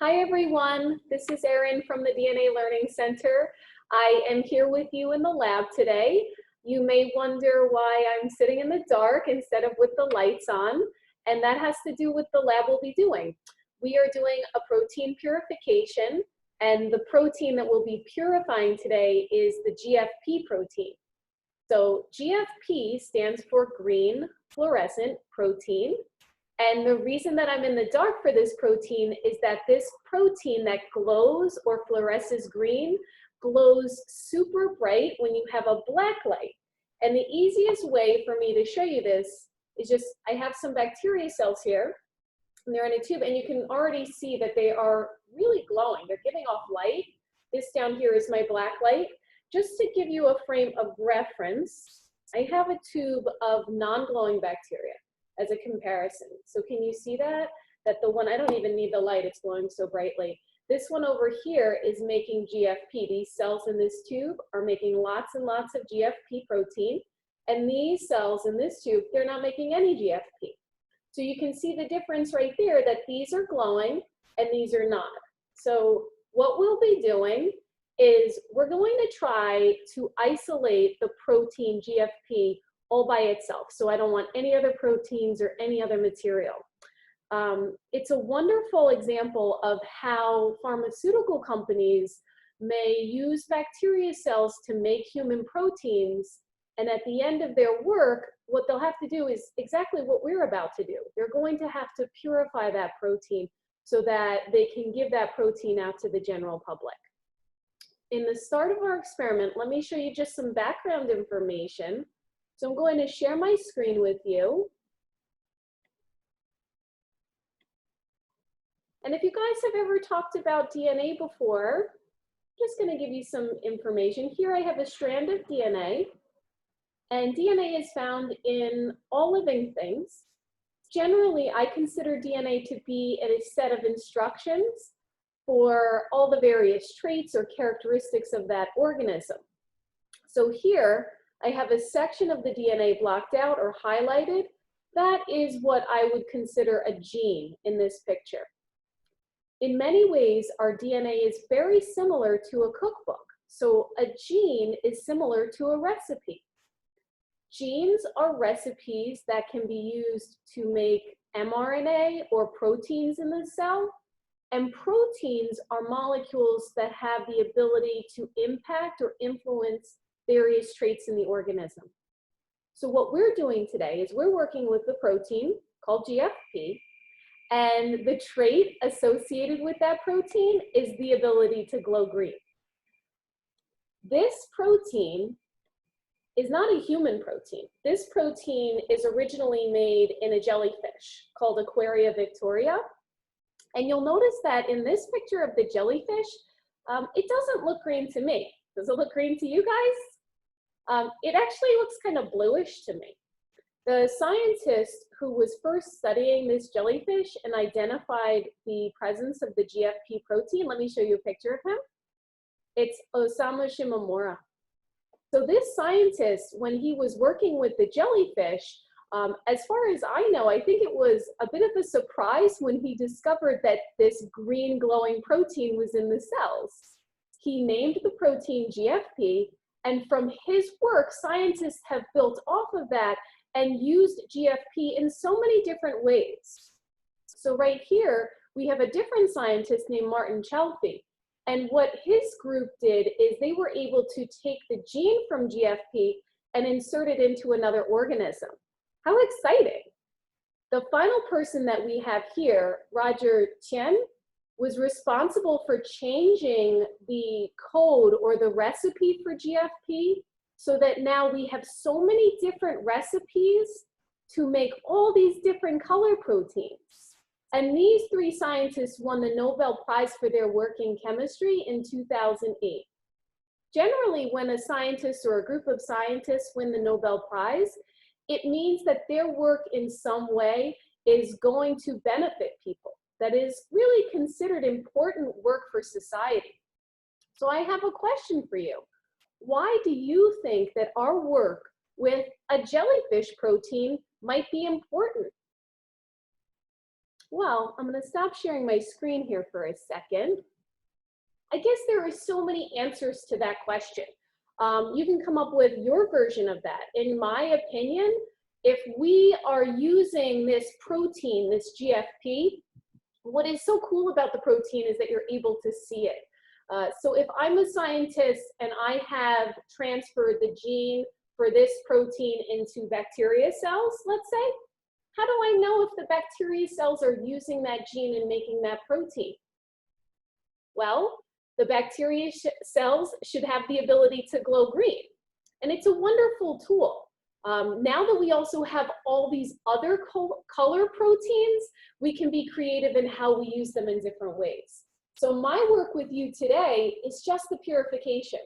Hi everyone, this is Erin from the DNA Learning Center. I am here with you in the lab today. You may wonder why I'm sitting in the dark instead of with the lights on, and that has to do with the lab we'll be doing. We are doing a protein purification, and the protein that we'll be purifying today is the Gfp protein. So Gfp stands for green fluorescent protein. And the reason that I'm in the dark for this protein is that this protein that glows or fluoresces green glows super bright when you have a black light. And the easiest way for me to show you this is just, I have some bacteria cells here, and they're in a tube, and you can already see that they are really glowing. They're giving off light. This down here is my black light. Just to give you a frame of reference, I have a tube of non-glowing bacteria as a comparison. So can you see that? That the one, I don't even need the light, it's glowing so brightly. This one over here is making GFP. These cells in this tube are making lots and lots of GFP protein. And these cells in this tube, they're not making any GFP. So you can see the difference right there that these are glowing and these are not. So what we'll be doing is we're going to try to isolate the protein GFP all by itself. So I don't want any other proteins or any other material. It's a wonderful example of how pharmaceutical companies may use bacteria cells to make human proteins, and at the end of their work, what they'll have to do is exactly what we're about to do. They're going to have to purify that protein so that they can give that protein out to the general public. In the start of our experiment, let me show you just some background information. So I'm going to share my screen with you. And if you guys have ever talked about DNA before, I'm just going to give you some information. Here I have a strand of DNA, and DNA is found in all living things. Generally, I consider DNA to be a set of instructions for all the various traits or characteristics of that organism. So here, I have a section of the DNA blocked out or highlighted. That is what I would consider a gene in this picture. In many ways, our DNA is very similar to a cookbook. So a gene is similar to a recipe. Genes are recipes that can be used to make mRNA or proteins in the cell. And proteins are molecules that have the ability to impact or influence various traits in the organism. So what we're doing today is we're working with the protein called GFP, and the trait associated with that protein is the ability to glow green. This protein is not a human protein. This protein is originally made in a jellyfish called Aequorea victoria. And you'll notice that in this picture of the jellyfish, it doesn't look green to me. Does it look green to you guys? It actually looks kind of bluish to me. The scientist who was first studying this jellyfish and identified the presence of the GFP protein, let me show you a picture of him. It's Osamu Shimomura. So this scientist, when he was working with the jellyfish, as far as I know, I think it was a bit of a surprise when he discovered that this green glowing protein was in the cells. He named the protein GFP, and from his work, scientists have built off of that and used GFP in so many different ways. So right here, we have a different scientist named Martin Chalfie. And what his group did is they were able to take the gene from GFP and insert it into another organism. How exciting. The final person that we have here, Roger Tien, was responsible for changing the code or the recipe for GFP so that now we have so many different recipes to make all these different color proteins. And these three scientists won the Nobel Prize for their work in chemistry in 2008. Generally, when a scientist or a group of scientists win the Nobel Prize, it means that their work in some way is going to benefit people. That is really considered important work for society. So I have a question for you. Why do you think that our work with a jellyfish protein might be important? Well, I'm going to stop sharing my screen here for a second. I guess there are so many answers to that question. You can come up with your version of that. In my opinion, if we are using this protein, this GFP, what is so cool about the protein is that you're able to see it. So if I'm a scientist and I have transferred the gene for this protein into bacteria cells, let's say, how do I know if the bacteria cells are using that gene and making that protein? Well, the bacteria cells should have the ability to glow green. And it's a wonderful tool. Now that we also have all these other color proteins, we can be creative in how we use them in different ways. So my work with you today is just the purification.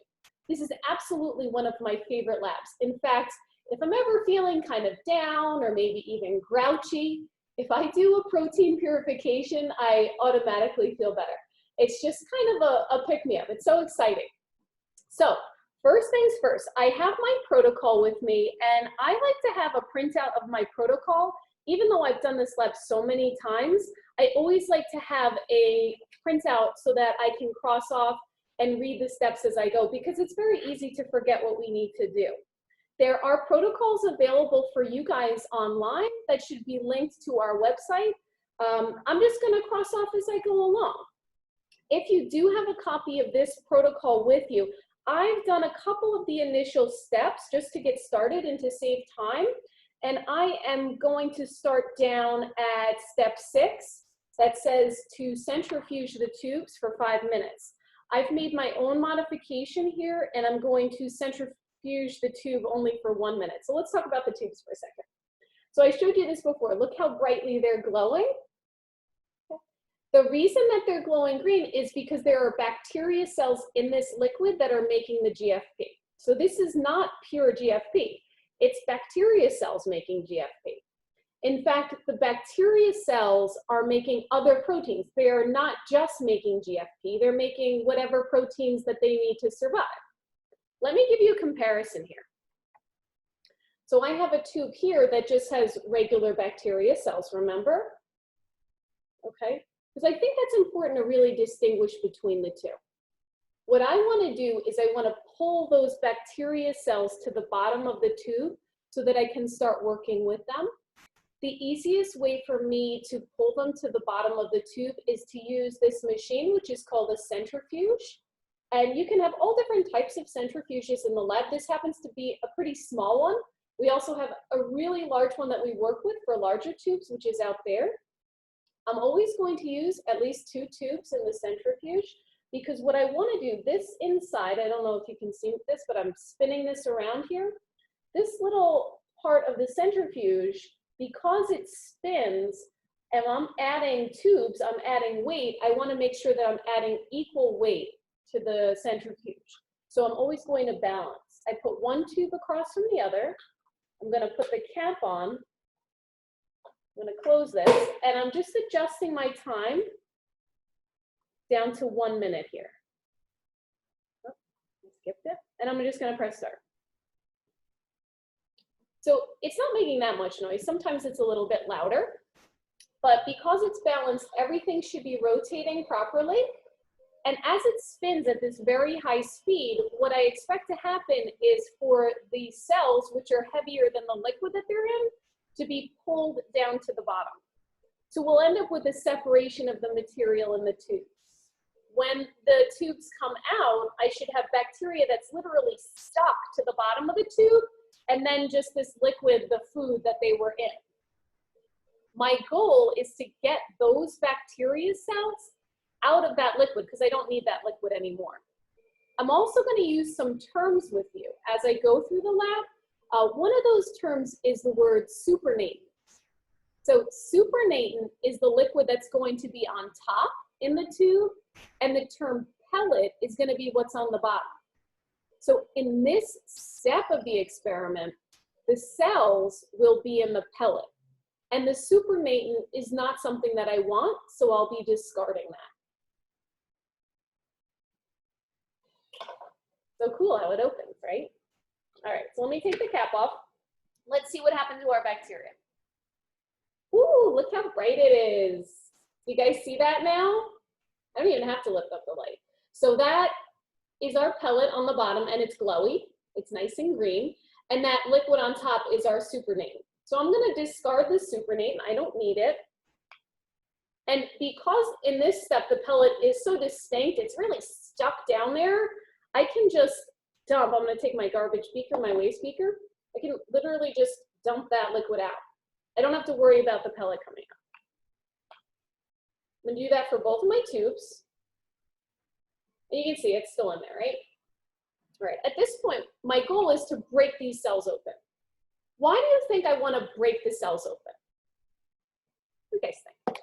This is absolutely one of my favorite labs. In fact, if I'm ever feeling kind of down or maybe even grouchy, if I do a protein purification, I automatically feel better. It's just kind of a pick-me-up. It's so exciting. So first things first, I have my protocol with me, and I like to have a printout of my protocol. Even though I've done this lab so many times, I always like to have a printout so that I can cross off and read the steps as I go, because it's very easy to forget what we need to do. There are protocols available for you guys online that should be linked to our website. I'm just going to cross off as I go along. If you do have a copy of this protocol with you, I've done a couple of the initial steps just to get started and to save time. And I am going to start down at step 6 that says to centrifuge the tubes for 5 minutes. I've made my own modification here, and I'm going to centrifuge the tube only for 1 minute. So let's talk about the tubes for a second. So I showed you this before. Look how brightly they're glowing. The reason that they're glowing green is because there are bacteria cells in this liquid that are making the GFP. So this is not pure GFP. It's bacteria cells making GFP. In fact, the bacteria cells are making other proteins. They are not just making GFP. They're making whatever proteins that they need to survive. Let me give you a comparison here. So I have a tube here that just has regular bacteria cells, remember? Okay. Because I think that's important to really distinguish between the two. What I want to do is I want to pull those bacteria cells to the bottom of the tube so that I can start working with them. The easiest way for me to pull them to the bottom of the tube is to use this machine, which is called a centrifuge. And you can have all different types of centrifuges in the lab. This happens to be a pretty small one. We also have a really large one that we work with for larger tubes, which is out there. I'm always going to use at least 2 tubes in the centrifuge, because what I want to do, this inside, I don't know if you can see this, but I'm spinning this around here. This little part of the centrifuge, because it spins and I'm adding tubes, I'm adding weight, I want to make sure that I'm adding equal weight to the centrifuge. So I'm always going to balance. I put one tube across from the other. I'm going to put the cap on. I'm going to close this, and I'm just adjusting my time down to 1 minute here. Oh, I skipped it, and I'm just going to press start. So it's not making that much noise. Sometimes it's a little bit louder, but because it's balanced, everything should be rotating properly. And as it spins at this very high speed, what I expect to happen is for the cells, which are heavier than the liquid that they're in, to be pulled down to the bottom. So we'll end up with a separation of the material in the tubes. When the tubes come out, I should have bacteria that's literally stuck to the bottom of the tube, and then just this liquid, the food that they were in. My goal is to get those bacteria cells out of that liquid, because I don't need that liquid anymore. I'm also going to use some terms with you as I go through the lab. One of those terms is the word supernatant. So supernatant is the liquid that's going to be on top in the tube, and the term pellet is going to be what's on the bottom. So in this step of the experiment, the cells will be in the pellet, and the supernatant is not something that I want, so I'll be discarding that. So cool how it opens, right? All right, so let me take the cap off. Let's see what happened to our bacteria. Ooh, look how bright it is. You guys see that now? I don't even have to lift up the light. So that is our pellet on the bottom, and it's glowy. It's nice and green. And that liquid on top is our supernatant. So I'm gonna discard the supernatant. I don't need it. And because in this step, the pellet is so distinct, it's really stuck down there, I can just dump. I'm gonna take my garbage beaker, my waste beaker. I can literally just dump that liquid out. I don't have to worry about the pellet coming up. I'm gonna do that for both of my tubes. And you can see it's still in there, right? All right, at this point, my goal is to break these cells open. Why do you think I wanna break the cells open? What do you guys think?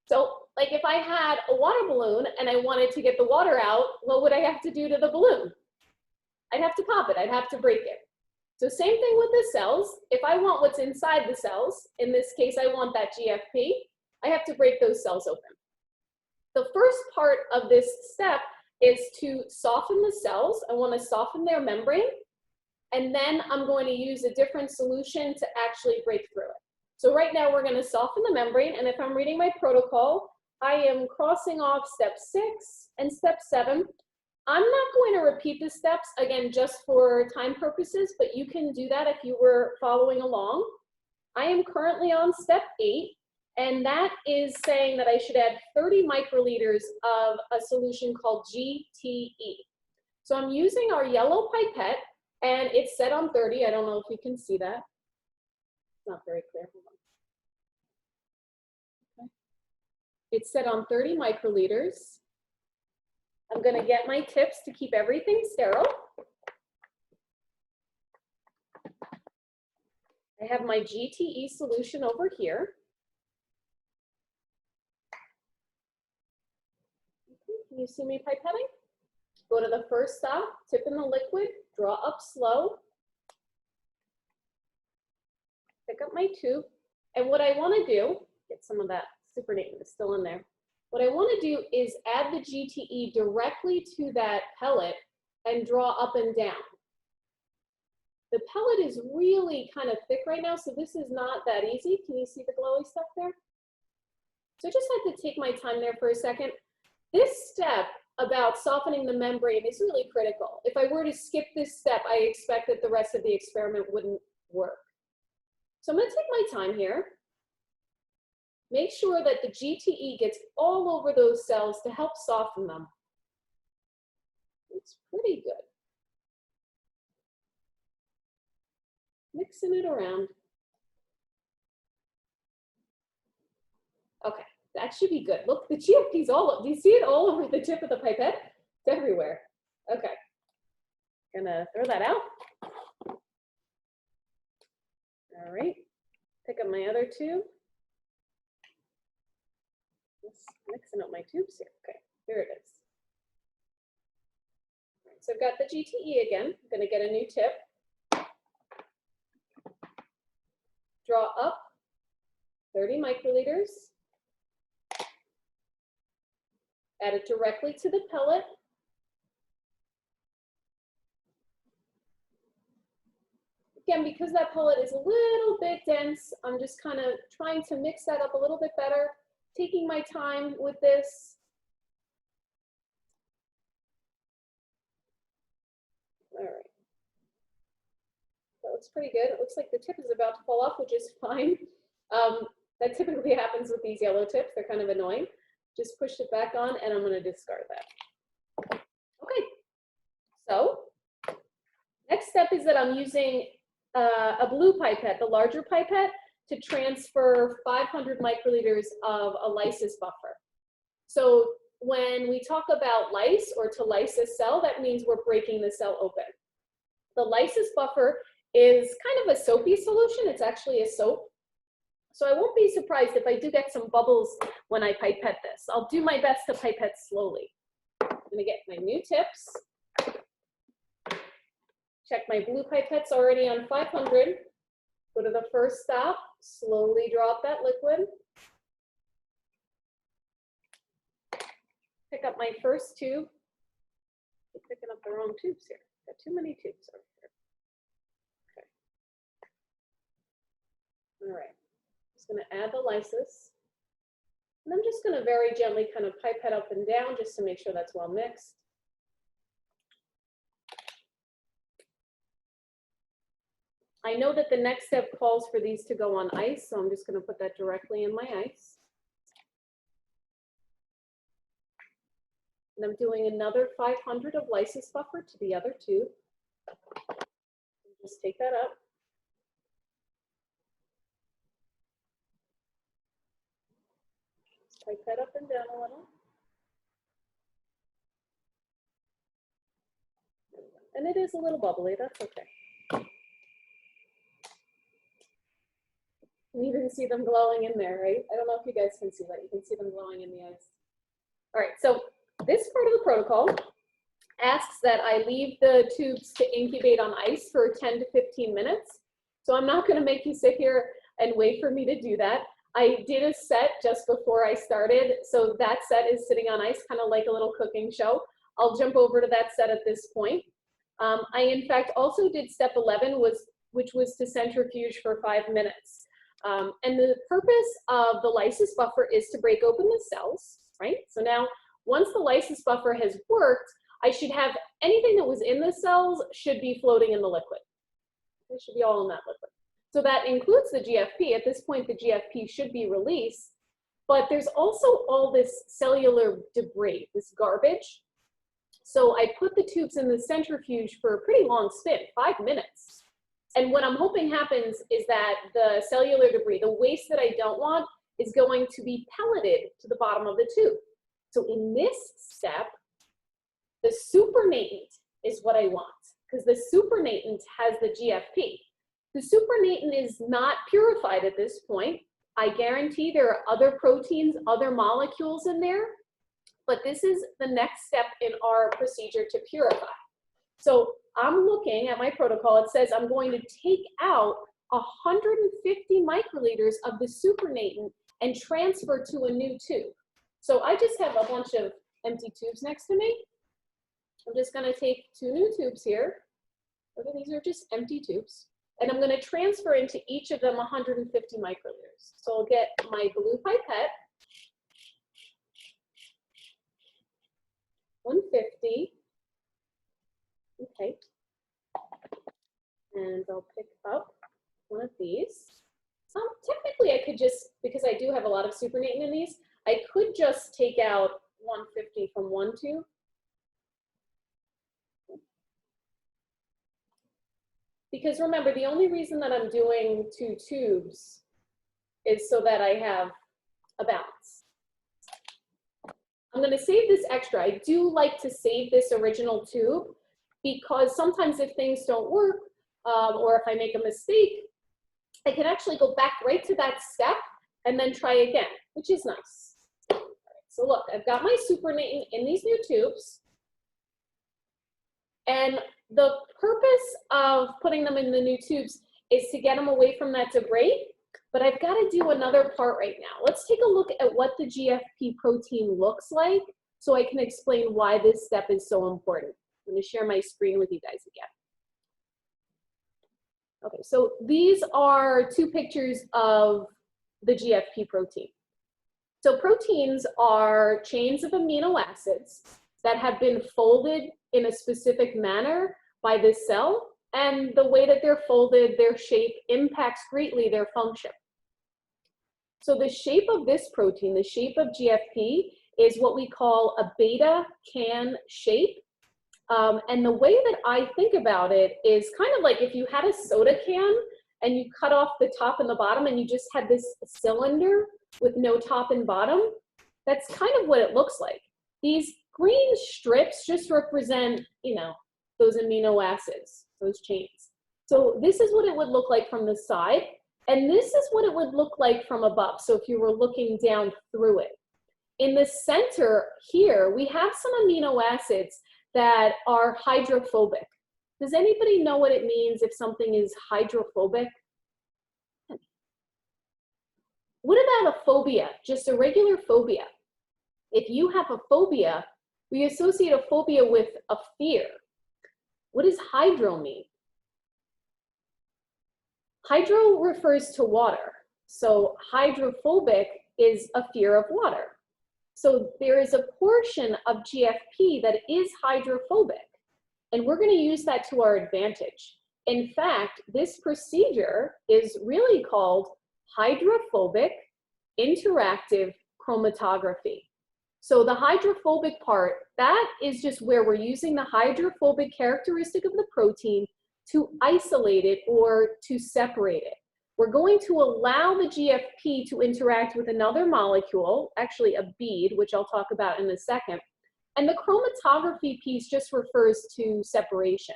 So, like if I had a water balloon and I wanted to get the water out, what would I have to do to the balloon? I'd have to pop it, I'd have to break it. So same thing with the cells. If I want what's inside the cells, in this case, I want that GFP, I have to break those cells open. The first part of this step is to soften the cells. I want to soften their membrane, and then I'm going to use a different solution to actually break through it. So right now we're going to soften the membrane, and if I'm reading my protocol, I am crossing off step 6 and step 7. I'm not going to repeat the steps, again, just for time purposes, but you can do that if you were following along. I am currently on step 8, and that is saying that I should add 30 microliters of a solution called GTE. So I'm using our yellow pipette, and it's set on 30. I don't know if you can see that. It's not very clear. Okay. It's set on 30 microliters. I'm going to get my tips to keep everything sterile. I have my GTE solution over here. Can you see me pipetting? Go to the first stop, tip in the liquid, draw up slow. Pick up my tube. And what I want to do, get some of that supernatant that's still in there. What I want to do is add the GTE directly to that pellet and draw up and down. The pellet is really kind of thick right now, so this is not that easy. Can you see the glowy stuff there? So I just had to take my time there for a second. This step about softening the membrane is really critical. If I were to skip this step, I expect that the rest of the experiment wouldn't work. So I'm going to take my time here. Make sure that the GTE gets all over those cells to help soften them. It's pretty good. Mixing it around. Okay, that should be good. Look, the GFP's all, do you see it all over the tip of the pipette? It's everywhere. Okay, gonna throw that out. All right, pick up my other tube. Just mixing up my tubes here. Okay, here it is. All right, so I've got the GTE again. I'm gonna get a new tip. Draw up 30 microliters. Add it directly to the pellet. Again, because that pellet is a little bit dense, I'm just kind of trying to mix that up a little bit better, taking my time with this. All right. That looks pretty good. It looks like the tip is about to fall off, which is fine. That typically happens with these yellow tips. They're kind of annoying. Just push it back on, and I'm going to discard that. Okay. So next step is that I'm using a blue pipette, the larger pipette, to transfer 500 microliters of a lysis buffer. So when we talk about lyse or to lyse a cell, that means we're breaking the cell open. The lysis buffer is kind of a soapy solution. It's actually a soap. So I won't be surprised if I do get some bubbles when I pipette this. I'll do my best to pipette slowly. I'm gonna get my new tips. Check my blue pipette's already on 500. Go to the first stop, slowly draw up that liquid. Pick up my first tube. I'm picking up the wrong tubes here. Got too many tubes over here. Okay. All right. just going to add the lysis. And I'm just going to very gently kind of pipette up and down just to make sure that's well mixed. I know that the next step calls for these to go on ice, so I'm just going to put that directly in my ice. And I'm doing another 500 of lysis buffer to the other tube. Just take that up. Just pipe that up and down a little. And it is a little bubbly, that's okay. You can even see them glowing in there, right? I don't know if you guys can see that. You can see them glowing in the ice. All right, so this part of the protocol asks that I leave the tubes to incubate on ice for 10 to 15 minutes. So I'm not going to make you sit here and wait for me to do that. I did a set just before I started, so that set is sitting on ice, kind of like a little cooking show. I'll jump over to that set at this point. I, in fact, also did step 11, which was to centrifuge for 5 minutes. And the purpose of the lysis buffer is to break open the cells, right? So now, once the lysis buffer has worked, I should have anything that was in the cells should be floating in the liquid. It should be all in that liquid. So that includes the GFP. At this point, the GFP should be released, but there's also all this cellular debris, this garbage. So I put the tubes in the centrifuge for a pretty long spin, 5 minutes. And what I'm hoping happens is that the cellular debris, the waste that I don't want, is going to be pelleted to the bottom of the tube. So in this step, the supernatant is what I want, because the supernatant has the GFP. The supernatant is not purified at this point. I guarantee there are other proteins, other molecules in there, but this is the next step in our procedure to purify. So I'm looking at my protocol. It says I'm going to take out 150 microliters of the supernatant and transfer to a new tube. So I just have a bunch of empty tubes next to me. I'm just going to take 2 new tubes here. Okay, these are just empty tubes. And I'm going to transfer into each of them 150 microliters. So I'll get my blue pipette, 150. Okay. And I'll pick up one of these. Technically, I could just, because I do have a lot of supernatant in these, I could just take out 150 from one tube. Because remember, the only reason that I'm doing 2 tubes is so that I have a balance. I'm going to save this extra. I do like to save this original tube because sometimes if things don't work or if I make a mistake, I can actually go back right to that step and then try again, which is nice. All right, so look, I've got my supernatant in these new tubes. And the purpose of putting them in the new tubes is to get them away from that debris, but I've got to do another part right now. Let's take a look at what the GFP protein looks like so I can explain why this step is so important. I'm going to share my screen with you guys again. Okay, so these are 2 pictures of the GFP protein. So proteins are chains of amino acids that have been folded in a specific manner by this cell, and the way that they're folded, their shape impacts greatly their function. So the shape of this protein, the shape of GFP, is what we call a beta can shape. And the way that I think about it is kind of like if you had a soda can and you cut off the top and the bottom and you just had this cylinder with no top and bottom, that's kind of what it looks like. These green strips just represent, you know, those amino acids, those chains. So this is what it would look like from the side, and this is what it would look like from above. So if you were looking down through it. In the center here, we have some amino acids that are hydrophobic. Does anybody know what it means if something is hydrophobic? What about a phobia, just a regular phobia? If you have a phobia, we associate a phobia with a fear. What does hydro mean? Hydro refers to water. So hydrophobic is a fear of water. So there is a portion of GFP that is hydrophobic, and we're going to use that to our advantage. In fact, this procedure is really called hydrophobic interactive chromatography. So the hydrophobic part, that is just where we're using the hydrophobic characteristic of the protein to isolate it or to separate it. We're going to allow the GFP to interact with another molecule, actually a bead, which I'll talk about in a second. And the chromatography piece just refers to separation.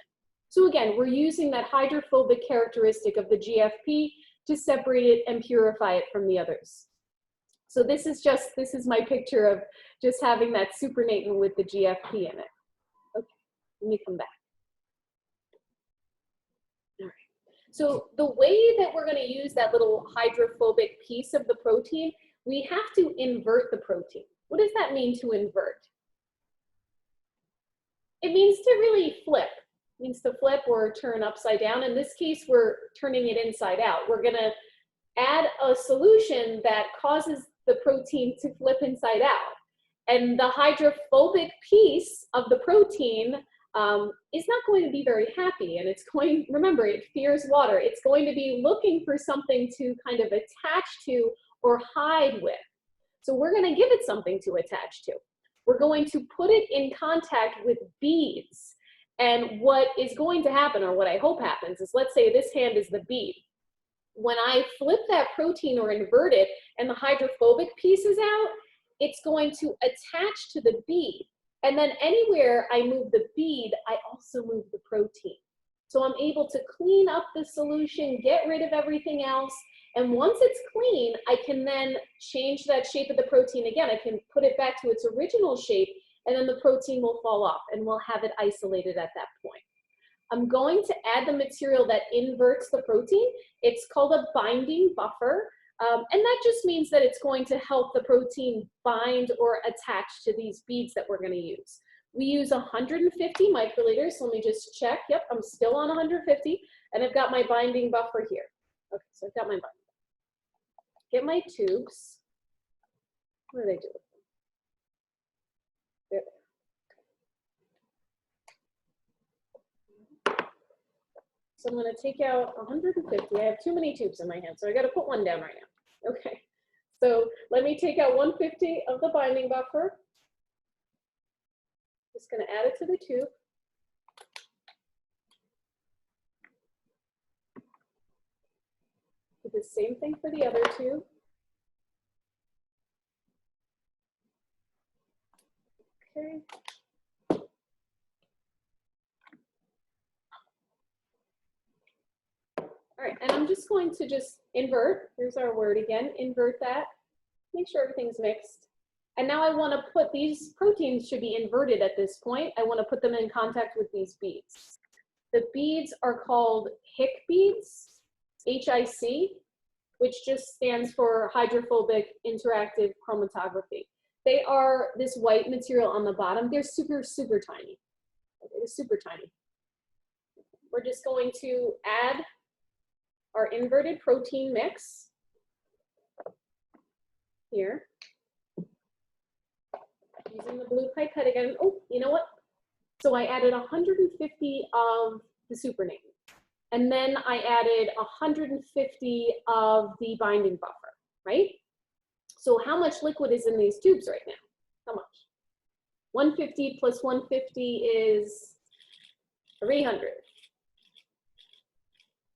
So again, we're using that hydrophobic characteristic of the GFP to separate it and purify it from the others. So this is my picture of just having that supernatant with the GFP in it. Okay, let me come back. All right. So the way that we're going to use that little hydrophobic piece of the protein, we have to invert the protein. What does that mean, to invert? It means to really flip. It means to flip or turn upside down. In this case, we're turning it inside out. We're going to add a solution that causes the protein to flip inside out. And the hydrophobic piece of the protein is not going to be very happy, and it's going, remember, it fears water. It's going to be looking for something to kind of attach to or hide with. So we're going to give it something to attach to. We're going to put it in contact with beads. And what is going to happen, or what I hope happens, is, let's say this hand is the bead. When I flip that protein or invert it and the hydrophobic piece is out, it's going to attach to the bead. And then anywhere I move the bead, I also move the protein. So I'm able to clean up the solution, get rid of everything else. And once it's clean, I can then change that shape of the protein again. I can put it back to its original shape, and then the protein will fall off and we'll have it isolated at that point. I'm going to add the material that inverts the protein. It's called a binding buffer. And that just means that it's going to help the protein bind or attach to these beads that we're going to use. We use 150 microliters. So let me just check. Yep, I'm still on 150. And I've got my binding buffer here. Okay, so I've got my binding buffer. Get my tubes. What do they do with them? There. So I'm going to take out 150. I have too many tubes in my hand, so I got to put one down right now. Okay, so let me take out 150 of the binding buffer. Just going to add it to the tube. Do the same thing for the other tube. Okay. All right, and I'm just going to just invert. Here's our word again, invert that. Make sure everything's mixed. And now I want to put, these proteins should be inverted at this point. I want to put them in contact with these beads. The beads are called Hick Beads, HIC, which just stands for Hydrophobic Interactive Chromatography. They are this white material on the bottom. They're super, super tiny. Okay, they're super tiny. We're just going to add our inverted protein mix here. Using the blue pipette again. Oh, you know what? So I added 150 of the supernatant. And then I added 150 of the binding buffer, right? So how much liquid is in these tubes right now? How much? 150 plus 150 is 300.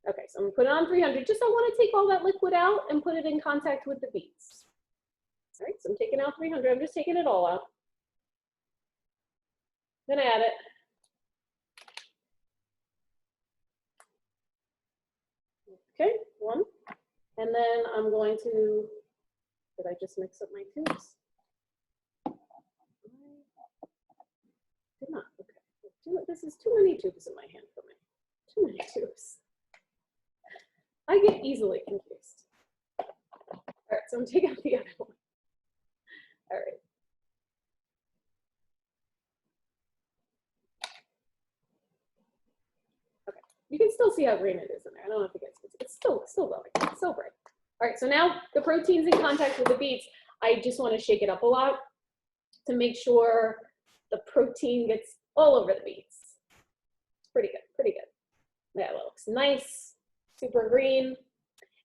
Okay, so I'm gonna put it on 300. Just I want to take all that liquid out and put it in contact with the beads. All right, so I'm taking out 300. I'm just taking it all out. Then add it. Okay, one. And then I'm going to, did I just mix up my tubes? Did not, okay. This is too many tubes in my hand for me. Too many tubes. I get easily confused. All right, so I'm taking out the other one. All right. Okay, you can still see how green it is in there. I don't know if it gets, it's still going, it's still bright. All right, so now the protein's in contact with the beads. I just want to shake it up a lot to make sure the protein gets all over the beads. Pretty good, pretty good. That looks nice, super green.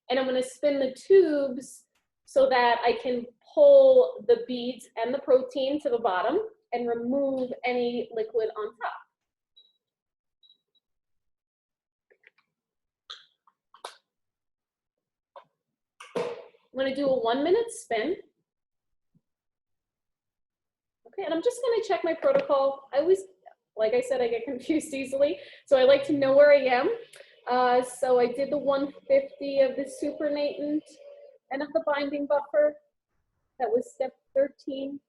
And I'm going to spin the tubes so that I can pull the beads and the protein to the bottom and remove any liquid on top. I'm going to do a 1-minute spin. Okay, and I'm just going to check my protocol. I always, like I said, I get confused easily, so I like to know where I am. So I did the 150 of the Supernatant and of the binding buffer. That was step 13.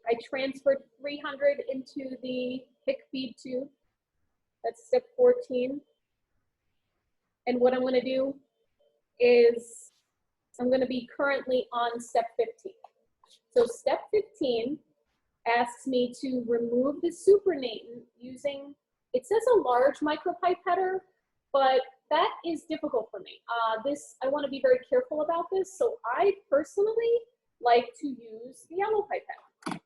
I transferred 300 into the Hick Bead tube. That's step 14. And what I'm going to do is I'm going to be currently on step 15. So step 15 asks me to remove the Supernatant using, it says a large micropipetter, but that is difficult for me. I want to be very careful about this. So I personally like to use the yellow pipette.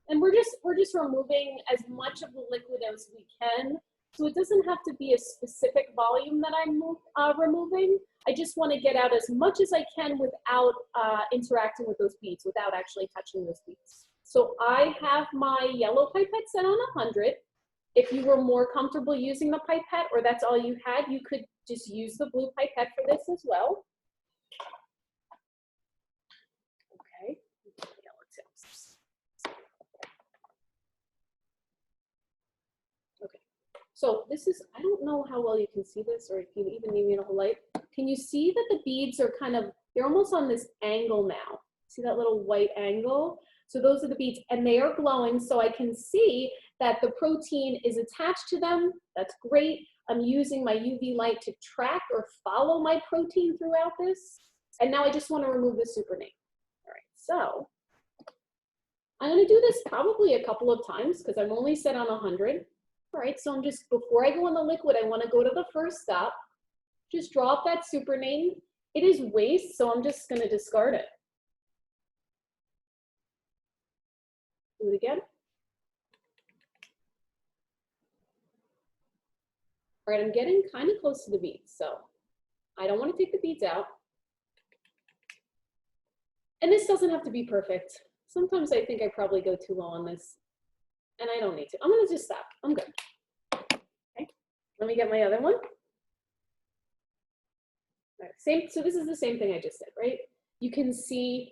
And we're just removing as much of the liquid as we can. So it doesn't have to be a specific volume that I'm removing. I just want to get out as much as I can without interacting with those beads, without actually touching those beads. So I have my yellow pipette set on 100. If you were more comfortable using the pipette or that's all you had, you could just use the blue pipette for this as well. Okay. Yellow tips. Okay. So this is, I don't know how well you can see this or if you even need me a whole light. Can you see that the beads are kind of, they're almost on this angle now. See that little white angle? So those are the beads and they are glowing so I can see that the protein is attached to them. That's great. I'm using my UV light to track or follow my protein throughout this. And now I just want to remove the Supernatant. All right, so I'm going to do this probably a couple of times because I'm only set on 100. All right, so I'm just, before I go in the liquid, I want to go to the first stop. Just drop that Supernatant. It is waste, so I'm just going to discard it. Do it again. All right, I'm getting kind of close to the beads, so I don't want to take the beads out. And this doesn't have to be perfect. Sometimes I think I probably go too low on this, and I don't need to. I'm going to just stop. I'm good. Okay, let me get my other one. All right, so this is the same thing I just did, right? You can see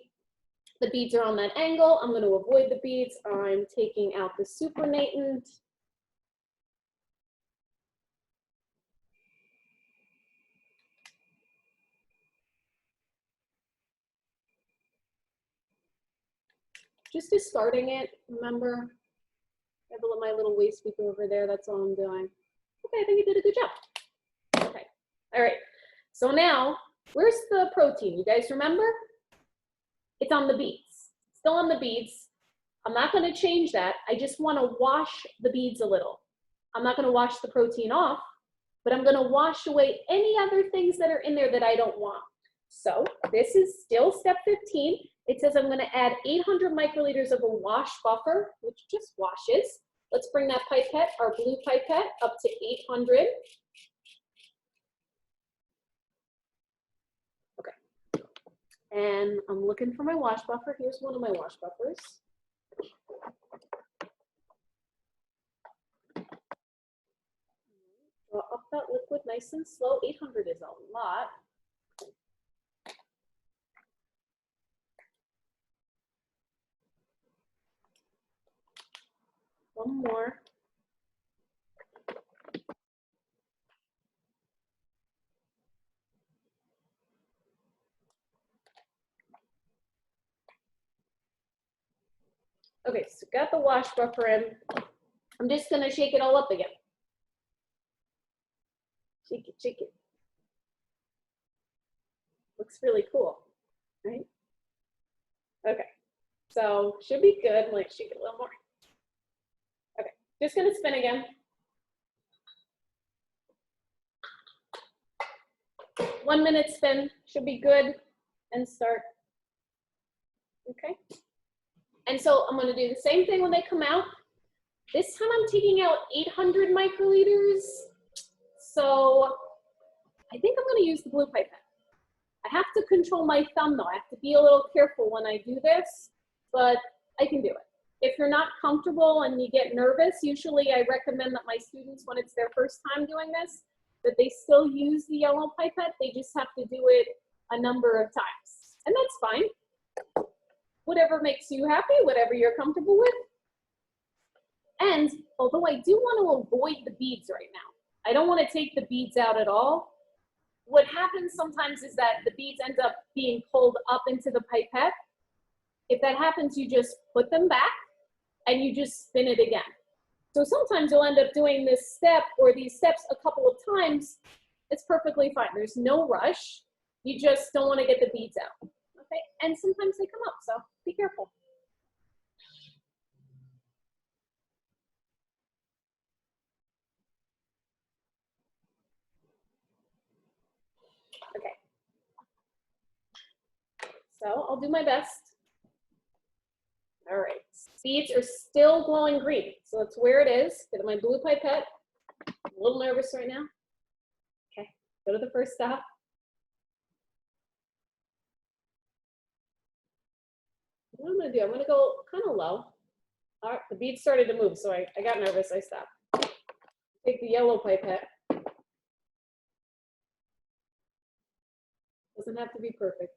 the beads are on that angle. I'm going to avoid the beads. I'm taking out the Supernatant. Just discarding it, remember, I have my little waste beaker over there, that's all I'm doing. Okay, I think you did a good job. Okay, all right, so now, where's the protein? You guys remember? It's on the beads, still on the beads. I'm not gonna change that, I just wanna wash the beads a little. I'm not gonna wash the protein off, but I'm gonna wash away any other things that are in there that I don't want. So this is still step 15. It says I'm going to add 800 microliters of a wash buffer, which just washes. Let's bring that pipette, our blue pipette, up to 800. Okay. And I'm looking for my wash buffer. Here's one of my wash buffers. Draw up that liquid nice and slow. 800 is a lot. One more. Okay, so got the wash buffer in. I'm just gonna shake it all up again. Shake it, shake it. Looks really cool, right? Okay, so should be good. Let's shake it a little more. Okay, just gonna spin again. 1 minute spin, should be good and start. Okay. And so I'm going to do the same thing when they come out. This time I'm taking out 800 microliters. So I think I'm going to use the blue pipette. I have to control my thumb though. I have to be a little careful when I do this, but I can do it. If you're not comfortable and you get nervous, usually I recommend that my students, when it's their first time doing this, that they still use the yellow pipette. They just have to do it a number of times. And that's fine. Whatever makes you happy, whatever you're comfortable with. And although I do want to avoid the beads right now, I don't want to take the beads out at all. What happens sometimes is that the beads end up being pulled up into the pipette. If that happens, you just put them back and you just spin it again. So sometimes you'll end up doing this step or these steps a couple of times. It's perfectly fine. There's no rush. You just don't want to get the beads out. Okay? And sometimes they come up, so be careful. Okay. So I'll do my best. All right. Beads are still glowing green. So that's where it is. Get my blue pipette. I'm a little nervous right now. Okay. Go to the first stop. What I'm going to do, I'm going to go kind of low. All right, the beads started to move, so I got nervous. I stopped. Take the yellow pipette. Doesn't have to be perfect.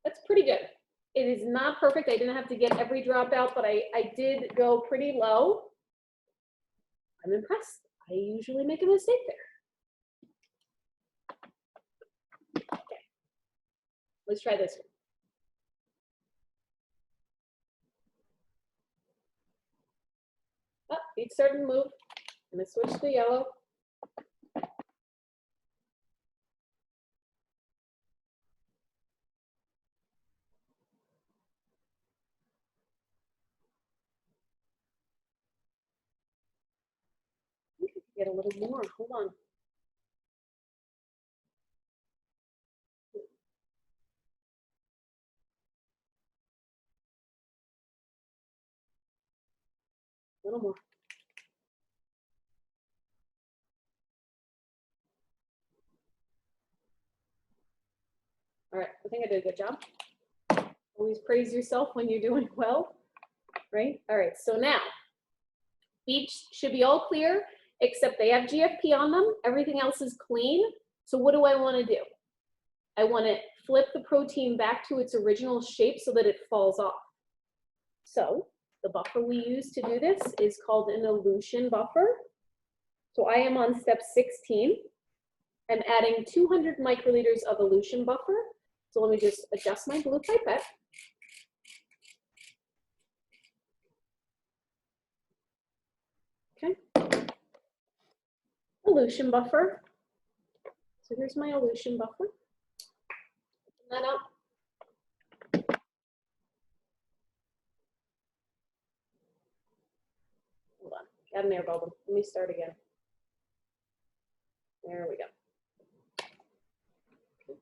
That's pretty good. It is not perfect. I didn't have to get every drop out, but I did go pretty low. I'm impressed. I usually make a mistake there. Okay. Let's try this one. Oh, beads starting to move. I'm going to switch to yellow. I think I can get a little more. Hold on. A little more. All right, I think I did a good job. Always praise yourself when you're doing well, right? All right, so now, beads should be all clear, except they have GFP on them. Everything else is clean. So what do I want to do? I want to flip the protein back to its original shape so that it falls off. So the buffer we use to do this is called an elution buffer. So I am on step 16. I'm adding 200 microliters of elution buffer. So let me just adjust my blue pipette. Okay. Elution buffer. So here's my elution buffer. Open that up. Hold on, got an air bubble. Let me start again. There we go. Okay.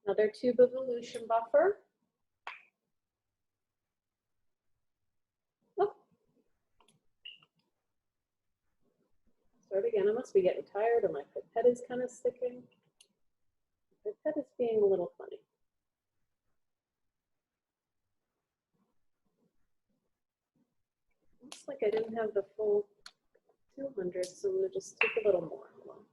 Another tube of elution buffer. Oh. Start again. I must be getting tired or my pipette is kind of sticking. My pipette is being a little funny. Looks like I didn't have the full 200, so I'm going to just take a little more. Hold on.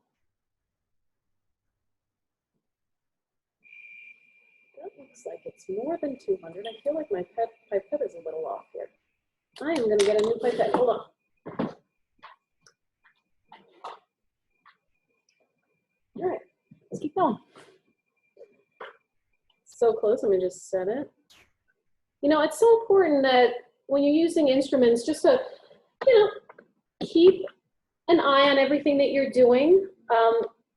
That looks like it's more than 200. I feel like my pipette is a little off here. I am going to get a new pipette. Hold on. All right, let's keep going. So close. Let me just set it. You know, it's so important that when you're using instruments, just to, you know, keep an eye on everything that you're doing.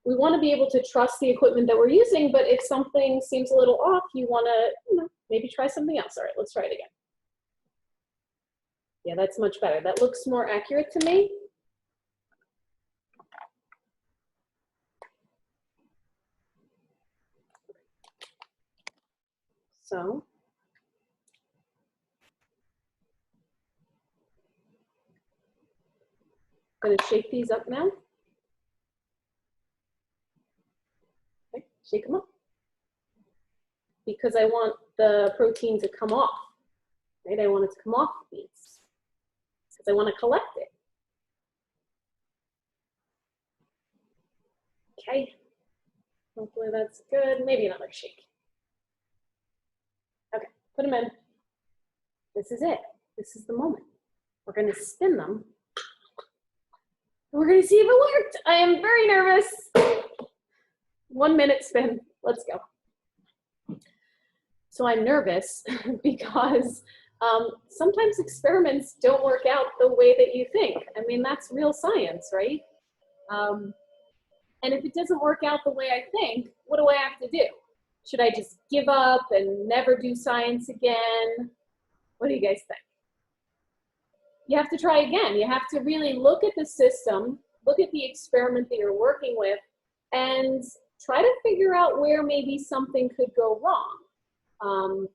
we want to be able to trust the equipment that we're using, but if something seems a little off, you want to, maybe try something else. All right, let's try it again. Yeah, that's much better. That looks more accurate to me. So, I'm going to shake these up now. Okay, shake them up. Because I want the protein to come off, right? I want it to come off the beads because I want to collect it. Okay, hopefully that's good. Maybe another shake. Okay, put them in. This is it. This is the moment. We're going to spin them. We're going to see if it worked. I am very nervous. 1 minute spin. Let's go. So I'm nervous because sometimes experiments don't work out the way that you think. I mean, that's real science, right? And if it doesn't work out the way I think, what do I have to do? Should I just give up and never do science again? What do you guys think? You have to try again. You have to really look at the system, look at the experiment that you're working with, and try to figure out where maybe something could go wrong.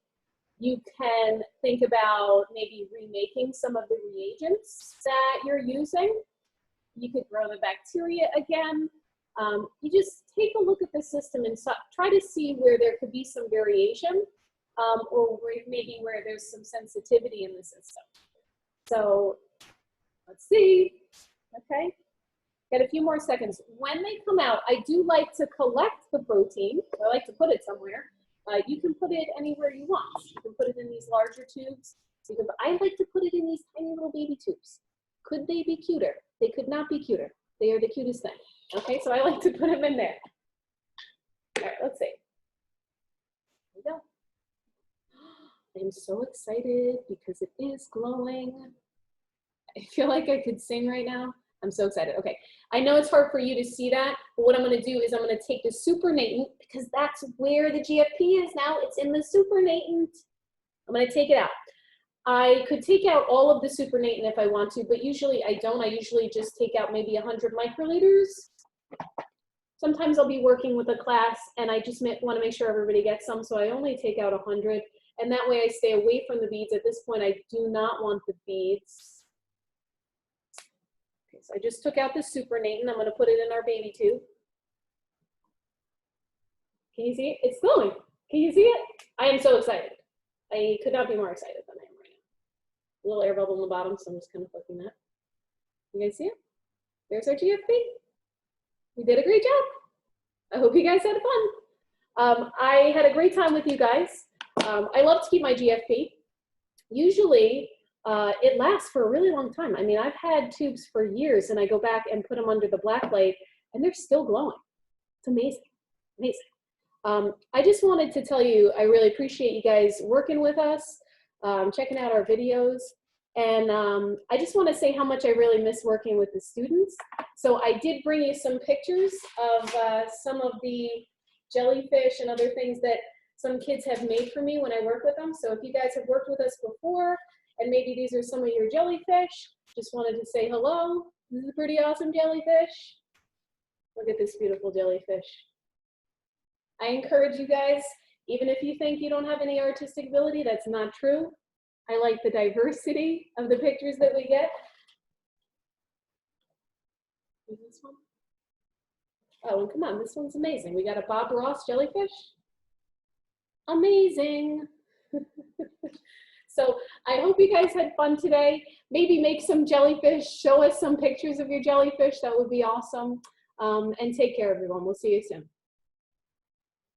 You can think about maybe remaking some of the reagents that you're using. You could grow the bacteria again. You just take a look at the system and try to see where there could be some variation or maybe where there's some sensitivity in the system. So let's see. Okay, got a few more seconds. When they come out, I do like to collect the protein. I like to put it somewhere. You can put it anywhere you want. You can put it in these larger tubes. I like to put it in these tiny little baby tubes. Could they be cuter? They could not be cuter. They are the cutest thing. Okay, so I like to put them in there. All right, let's see. Here we go. I'm so excited because it is glowing. I feel like I could sing right now. I'm so excited. Okay, I know it's hard for you to see that, but what I'm going to do is I'm going to take the Supernatant because that's where the GFP is now. It's in the Supernatant. I'm going to take it out. I could take out all of the Supernatant if I want to, but usually I don't. I usually just take out maybe 100 microliters. Sometimes I'll be working with a class and I just want to make sure everybody gets some, so I only take out 100, and that way I stay away from the beads. At this point, I do not want the beads. Okay, so I just took out the Supernatant. I'm going to put it in our baby tube. Can you see it? It's glowing. Can you see it? I am so excited. I could not be more excited than I am right now. A little air bubble on the bottom, so I'm just kind of flicking that. You guys see it? There's our GFP. We did a great job. I hope you guys had fun. I had a great time with you guys. I love to keep my GFP. Usually, it lasts for a really long time. I mean, I've had tubes for years, and I go back and put them under the black light, and they're still glowing. It's amazing, amazing. I just wanted to tell you, I really appreciate you guys working with us, checking out our videos, and I just want to say how much I really miss working with the students. So I did bring you some pictures of some of the jellyfish and other things that some kids have made for me when I work with them. So if you guys have worked with us before, and maybe these are some of your jellyfish, just wanted to say hello. This is a pretty awesome jellyfish. Look at this beautiful jellyfish. I encourage you guys, even if you think you don't have any artistic ability, that's not true. I like the diversity of the pictures that we get. Is this one? Oh, come on, this one's amazing. We got a Bob Ross jellyfish. Amazing. So I hope you guys had fun today. Maybe make some jellyfish, show us some pictures of your jellyfish. That would be awesome. And take care, everyone. We'll see you soon.